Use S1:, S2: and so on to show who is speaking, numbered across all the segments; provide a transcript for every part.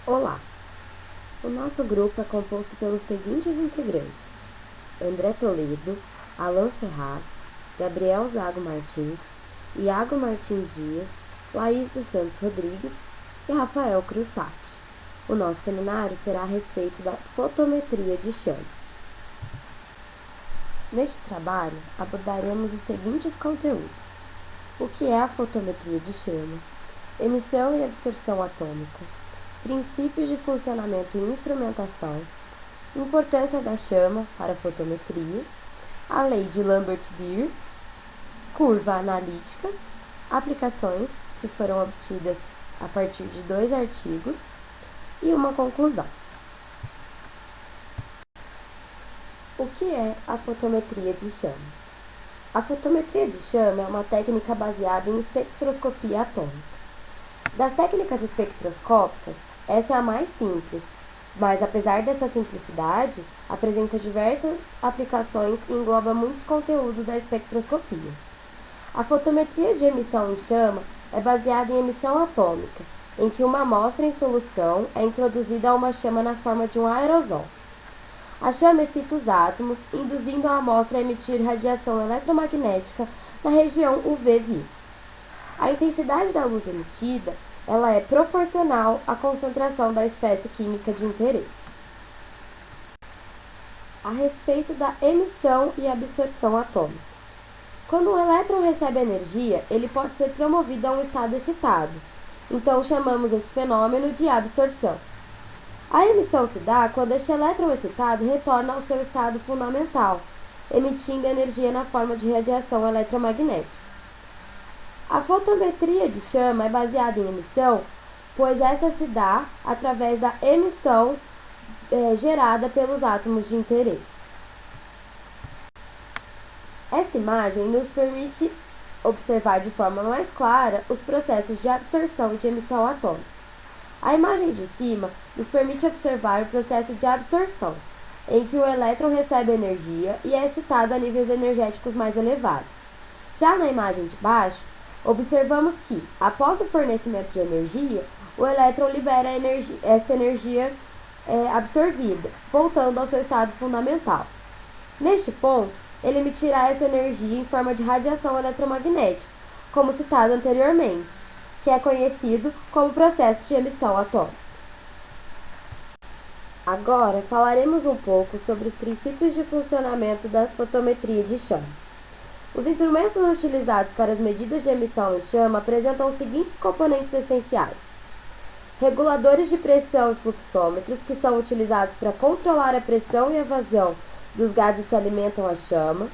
S1: Olá! O nosso grupo é composto pelos seguintes integrantes: André Toledo, Alan Ferraz, Gabriel Zago Martins, Iago Martins Dias, Laís dos Santos Rodrigues e Rafael Cruzati. O nosso seminário será a respeito da fotometria de chama. Neste trabalho, abordaremos os seguintes conteúdos: o que é a fotometria de chama, emissão e absorção atômica, princípios de funcionamento e instrumentação, importância da chama para a fotometria, a lei de Lambert-Beer, curva analítica, aplicações que foram obtidas a partir de 2 artigos e uma conclusão. O que é a fotometria de chama? A fotometria de chama é uma técnica baseada em espectroscopia atômica. Das técnicas espectroscópicas, essa é a mais simples, mas apesar dessa simplicidade, apresenta diversas aplicações e engloba muitos conteúdos da espectroscopia. A fotometria de emissão em chama é baseada em emissão atômica, em que uma amostra em solução é introduzida a uma chama na forma de um aerosol. A chama excita os átomos, induzindo a amostra a emitir radiação eletromagnética na região UV-vis. A intensidade da luz emitida ela é proporcional à concentração da espécie química de interesse. A respeito da emissão e absorção atômica. Quando um elétron recebe energia, ele pode ser promovido a um estado excitado. Então, chamamos esse fenômeno de absorção. A emissão se dá quando este elétron excitado retorna ao seu estado fundamental, emitindo energia na forma de radiação eletromagnética. A fotometria de chama é baseada em emissão, pois essa se dá através da emissão gerada pelos átomos de interesse. Essa imagem nos permite observar de forma mais clara os processos de absorção e de emissão atômica. A imagem de cima nos permite observar o processo de absorção, em que o elétron recebe energia e é excitado a níveis energéticos mais elevados. Já na imagem de baixo, observamos que, após o fornecimento de energia, o elétron libera essa energia absorvida, voltando ao seu estado fundamental. Neste ponto, ele emitirá essa energia em forma de radiação eletromagnética, como citado anteriormente, que é conhecido como processo de emissão atômica. Agora, falaremos um pouco sobre os princípios de funcionamento da fotometria de chama. Os instrumentos utilizados para as medidas de emissão em chama apresentam os seguintes componentes essenciais: reguladores de pressão e fluxômetros, que são utilizados para controlar a pressão e a vazão dos gases que alimentam a chama,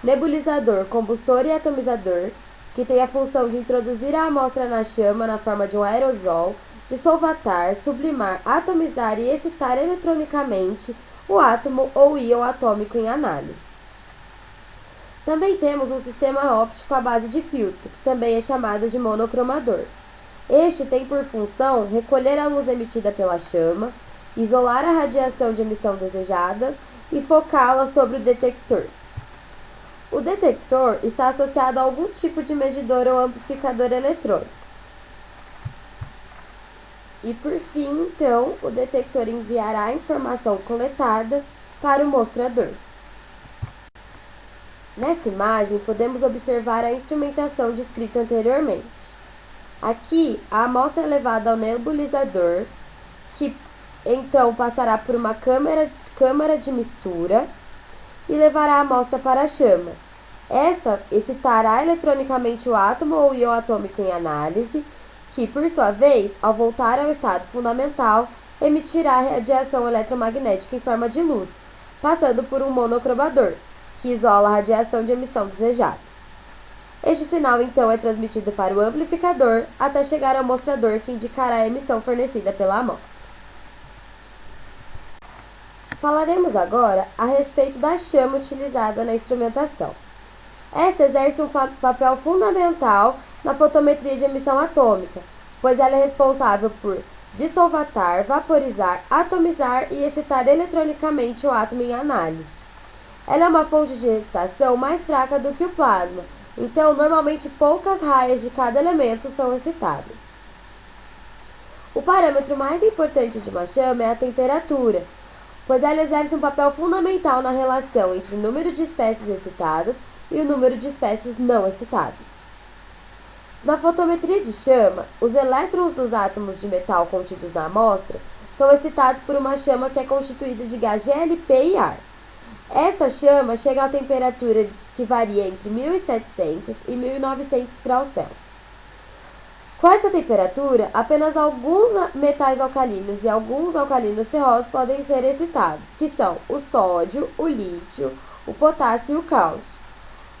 S1: nebulizador, combustor e atomizador, que tem a função de introduzir a amostra na chama na forma de um aerosol, de solvatar, sublimar, atomizar e excitar eletronicamente o átomo ou íon atômico em análise. Também temos um sistema óptico à base de filtro, que também é chamado de monocromador. Este tem por função recolher a luz emitida pela chama, isolar a radiação de emissão desejada e focá-la sobre o detector. O detector está associado a algum tipo de medidor ou amplificador eletrônico. E por fim, então, o detector enviará a informação coletada para o mostrador. Nessa imagem, podemos observar a instrumentação descrita anteriormente. Aqui, a amostra é levada ao nebulizador, que então passará por uma câmara de mistura e levará a amostra para a chama. Essa excitará eletronicamente o átomo ou íon atômico em análise, que, por sua vez, ao voltar ao estado fundamental, emitirá radiação eletromagnética em forma de luz, passando por um monocromador, que isola a radiação de emissão desejada. Este sinal, então, é transmitido para o amplificador até chegar ao mostrador, que indicará a emissão fornecida pela amostra. Falaremos agora a respeito da chama utilizada na instrumentação. Esta exerce um papel fundamental na fotometria de emissão atômica, pois ela é responsável por dissolvatar, vaporizar, atomizar e excitar eletronicamente o átomo em análise. Ela é uma fonte de excitação mais fraca do que o plasma, então normalmente poucas raias de cada elemento são excitadas. O parâmetro mais importante de uma chama é a temperatura, pois ela exerce um papel fundamental na relação entre o número de espécies excitadas e o número de espécies não excitadas. Na fotometria de chama, os elétrons dos átomos de metal contidos na amostra são excitados por uma chama que é constituída de gás GLP e ar. Essa chama chega a temperatura que varia entre 1700 e 1900 graus Celsius. Com essa temperatura, apenas alguns metais alcalinos e alguns alcalinos ferrosos podem ser excitados, que são o sódio, o lítio, o potássio e o cálcio.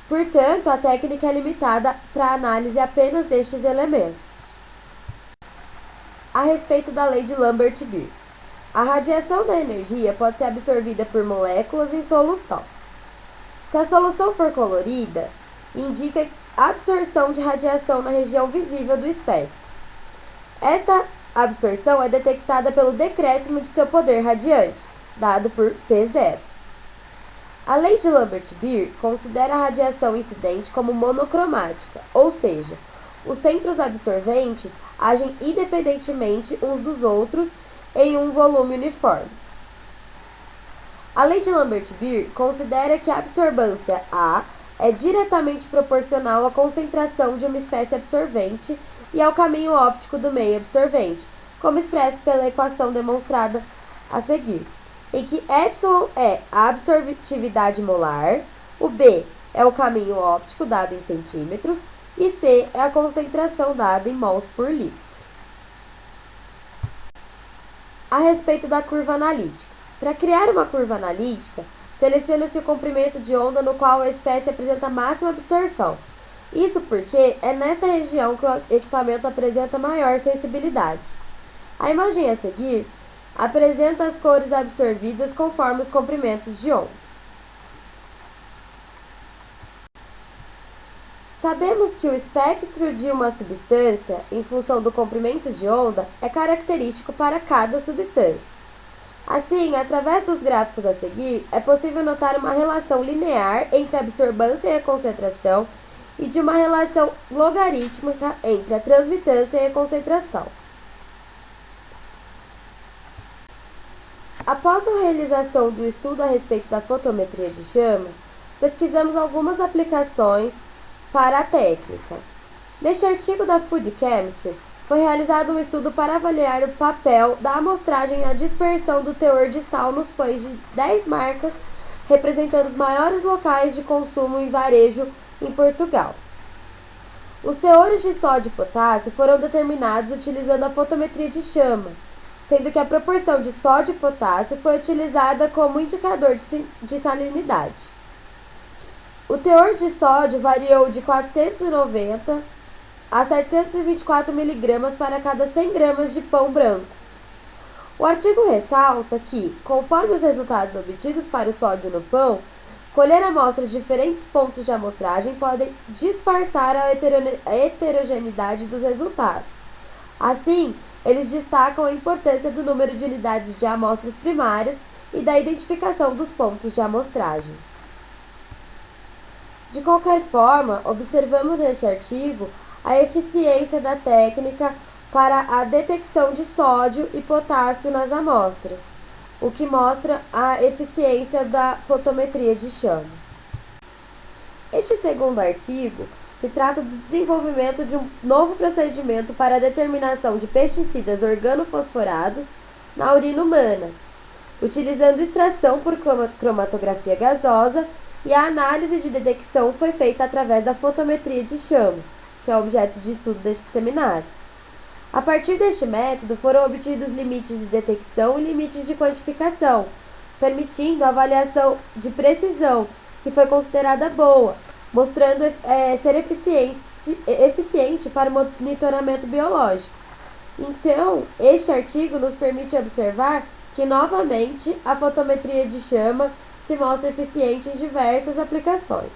S1: Portanto, a técnica é limitada para a análise apenas destes elementos. A respeito da lei de Lambert-Beer, a radiação da energia pode ser absorvida por moléculas em solução. Se a solução for colorida, indica absorção de radiação na região visível do espectro. Esta absorção é detectada pelo decréscimo de seu poder radiante, dado por P0. A lei de Lambert-Beer considera a radiação incidente como monocromática, ou seja, os centros absorventes agem independentemente uns dos outros em um volume uniforme. A lei de Lambert-Beer considera que a absorbância A é diretamente proporcional à concentração de uma espécie absorvente e ao caminho óptico do meio absorvente, como expresso pela equação demonstrada a seguir, em que epsilon é a absortividade molar, o B é o caminho óptico dado em centímetros e C é a concentração dada em mols por litro. A respeito da curva analítica. Para criar uma curva analítica, seleciona-se o comprimento de onda no qual a espécie apresenta máxima absorção. Isso porque é nessa região que o equipamento apresenta maior sensibilidade. A imagem a seguir apresenta as cores absorvidas conforme os comprimentos de onda. Sabemos que o espectro de uma substância, em função do comprimento de onda, é característico para cada substância. Assim, através dos gráficos a seguir, é possível notar uma relação linear entre a absorbância e a concentração e de uma relação logarítmica entre a transmitância e a concentração. Após a realização do estudo a respeito da fotometria de chama, pesquisamos algumas aplicações para a técnica. Neste artigo da Food Chemistry, foi realizado um estudo para avaliar o papel da amostragem na dispersão do teor de sal nos pães de 10 marcas, representando os maiores locais de consumo em varejo em Portugal. Os teores de sódio e potássio foram determinados utilizando a fotometria de chama, sendo que a proporção de sódio e potássio foi utilizada como indicador de salinidade. O teor de sódio variou de 490 a 724 mg para cada 100 gramas de pão branco. O artigo ressalta que, conforme os resultados obtidos para o sódio no pão, colher amostras de diferentes pontos de amostragem podem disfarçar a heterogeneidade dos resultados. Assim, eles destacam a importância do número de unidades de amostras primárias e da identificação dos pontos de amostragem. De qualquer forma, observamos neste artigo a eficiência da técnica para a detecção de sódio e potássio nas amostras, o que mostra a eficiência da fotometria de chama. Este segundo artigo se trata do desenvolvimento de um novo procedimento para a determinação de pesticidas organofosforados na urina humana, utilizando extração por cromatografia gasosa, e a análise de detecção foi feita através da fotometria de chama, que é o objeto de estudo deste seminário. A partir deste método, foram obtidos limites de detecção e limites de quantificação, permitindo a avaliação de precisão, que foi considerada boa, mostrando ser eficiente para o monitoramento biológico. Então, este artigo nos permite observar que, novamente, a fotometria de chama se mostra eficiente em diversas aplicações.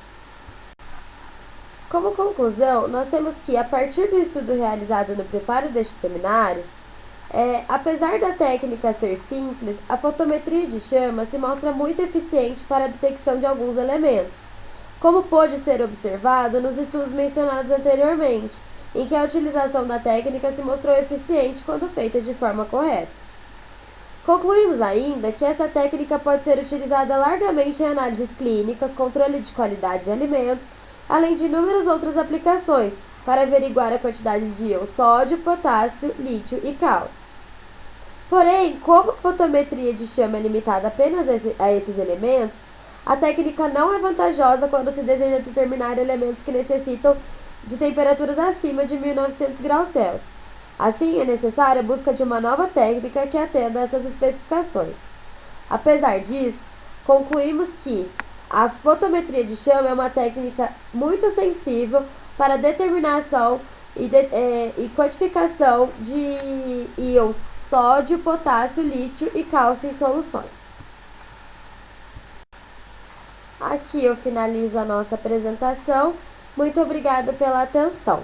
S1: Como conclusão, nós temos que, a partir do estudo realizado no preparo deste seminário, apesar da técnica ser simples, a fotometria de chama se mostra muito eficiente para a detecção de alguns elementos, como pôde ser observado nos estudos mencionados anteriormente, em que a utilização da técnica se mostrou eficiente quando feita de forma correta. Concluímos ainda que essa técnica pode ser utilizada largamente em análises clínicas, controle de qualidade de alimentos, além de inúmeras outras aplicações, para averiguar a quantidade de íons sódio, potássio, lítio e cálcio. Porém, como a fotometria de chama é limitada apenas a esses elementos, a técnica não é vantajosa quando se deseja determinar elementos que necessitam de temperaturas acima de 1900 graus Celsius. Assim, é necessária a busca de uma nova técnica que atenda a essas especificações. Apesar disso, concluímos que a fotometria de chama é uma técnica muito sensível para a determinação e quantificação de íons sódio, potássio, lítio e cálcio em soluções. Aqui eu finalizo a nossa apresentação. Muito obrigada pela atenção.